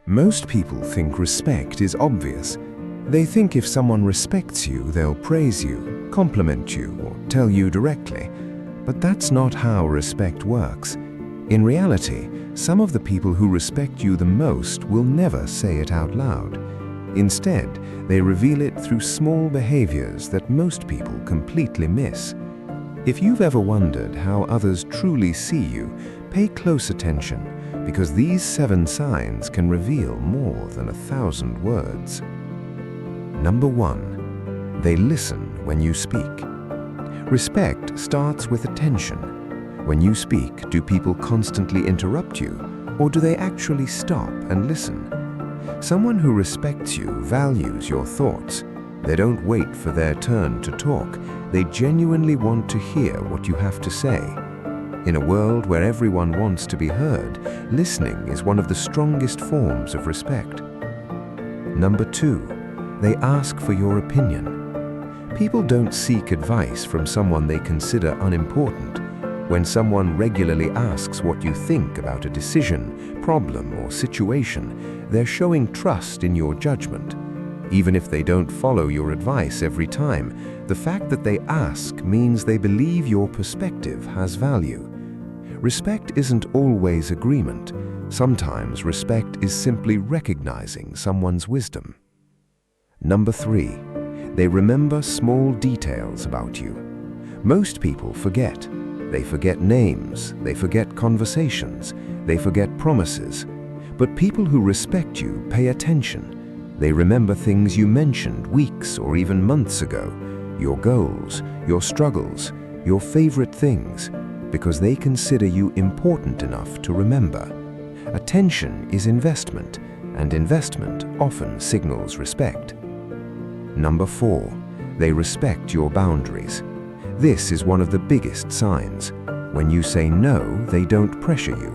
Most people think respect is obvious. They think if someone respects you, they'll praise you, compliment you, or tell you directly. But that's not how respect works. In reality, some of the people who respect you the most will never say it out loud. Instead, they reveal it through small behaviors that most people completely miss. If you've ever wondered how others truly see you, pay close attention, because these 7 signs can reveal more than 1,000 words. Number 1. They listen when you speak. Respect starts with attention. When you speak, do people constantly interrupt you, or do they actually stop and listen? Someone who respects you values your thoughts. They don't wait for their turn to talk. They genuinely want to hear what you have to say. In a world where everyone wants to be heard, listening is one of the strongest forms of respect. Number 2. They ask for your opinion. People don't seek advice from someone they consider unimportant. When someone regularly asks what you think about a decision, problem, or situation, they're showing trust in your judgment. Even if they don't follow your advice every time, the fact that they ask means they believe your perspective has value. Respect isn't always agreement. Sometimes respect is simply recognizing someone's wisdom. Number 3. They remember small details about you. Most people forget. They forget names, they forget conversations, they forget promises. But people who respect you pay attention. They remember things you mentioned weeks or even months ago, your goals, your struggles, your favorite things, because they consider you important enough to remember. Attention is investment, and investment often signals respect. Number 4. They respect your boundaries. This is one of the biggest signs. When you say no, they don't pressure you.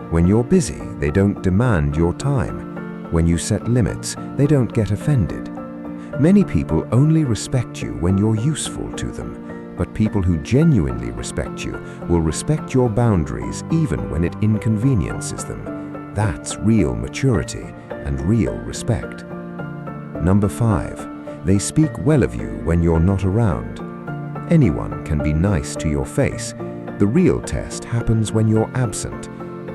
When you're busy, they don't demand your time. When you set limits, they don't get offended. Many people only respect you when you're useful to them, but people who genuinely respect you will respect your boundaries even when it inconveniences them. That's real maturity and real respect. Number 5. They speak well of you when you're not around. Anyone can be nice to your face. The real test happens when you're absent.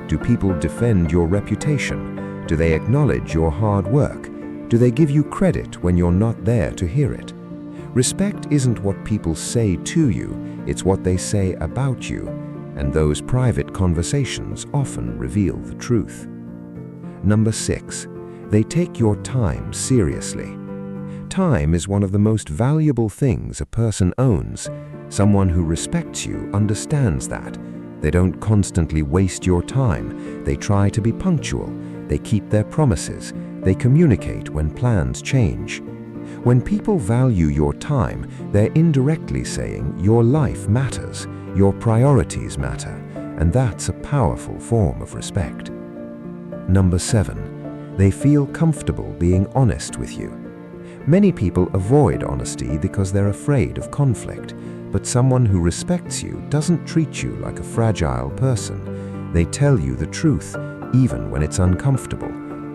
Do people defend your reputation? Do they acknowledge your hard work? Do they give you credit when you're not there to hear it? Respect isn't what people say to you, it's what they say about you, and those private conversations often reveal the truth. Number 6. They take your time seriously. Time is one of the most valuable things a person owns. Someone who respects you understands that. They don't constantly waste your time. They try to be punctual. They keep their promises. They communicate when plans change. When people value your time, they're indirectly saying your life matters, your priorities matter, and that's a powerful form of respect. Number 7. They feel comfortable being honest with you. Many people avoid honesty because they're afraid of conflict, but someone who respects you doesn't treat you like a fragile person. They tell you the truth, even when it's uncomfortable,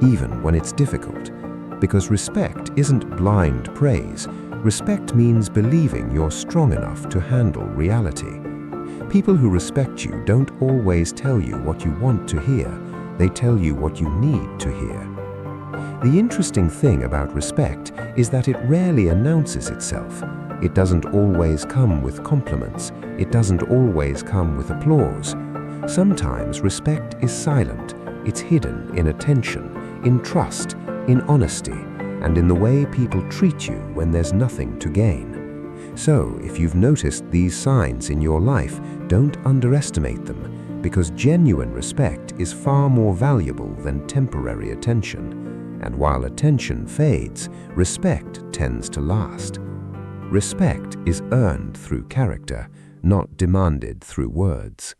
even when it's difficult. Because respect isn't blind praise. Respect means believing you're strong enough to handle reality. People who respect you don't always tell you what you want to hear. They tell you what you need to hear. The interesting thing about respect is that it rarely announces itself. It doesn't always come with compliments. It doesn't always come with applause. Sometimes respect is silent. It's hidden in attention, in trust, in honesty, and in the way people treat you when there's nothing to gain. So, if you've noticed these signs in your life, don't underestimate them, because genuine respect is far more valuable than temporary attention. And while attention fades, respect tends to last. Respect is earned through character, not demanded through words.